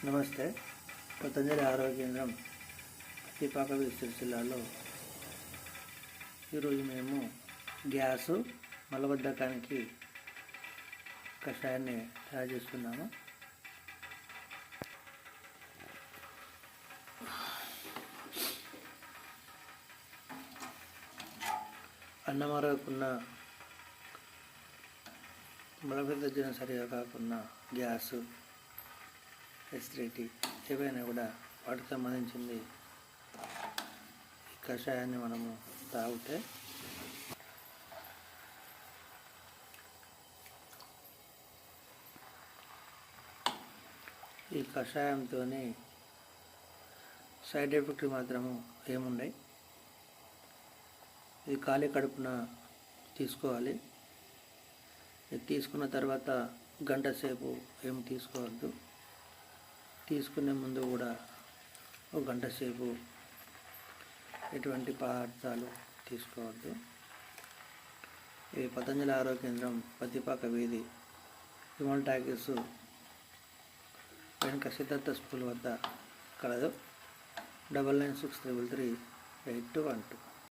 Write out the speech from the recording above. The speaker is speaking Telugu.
నమస్తే. పతంజలి ఆరోగ్య కేంద్రం పత్తిపాక సిరిసిల్లాలో ఈరోజు మేము గ్యాసు మలబద్ధకానికి కషాయాన్ని తయారు చేస్తున్నాము. అన్నం అరగకున్న, మలబద్ధకం సరిగా కాకుండా గ్యాసు, ఎసిడిటీ ఏవైనా కూడా వాటికి సంబంధించింది ఈ కషాయాన్ని మనము తాగితే ఈ కషాయంతో సైడ్ ఎఫెక్ట్ మాత్రము ఏమున్నాయి. ఇది ఖాళీ కడుపున తీసుకోవాలి. ఇది తీసుకున్న తర్వాత గంట సేపు ఏమి తీసుకోవద్దు. తీసుకునే ముందు కూడా ఒక గంట సేపు ఎటువంటి పదార్థాలు తీసుకోవద్దు. ఇది పతంజలి ఆరోగ్య కేంద్రం పత్తిపాక వీధి విమల్ టాకీస్ వెనుక సిద్ధార్థ స్కూల్ వద్ద కలదు. 9963338212.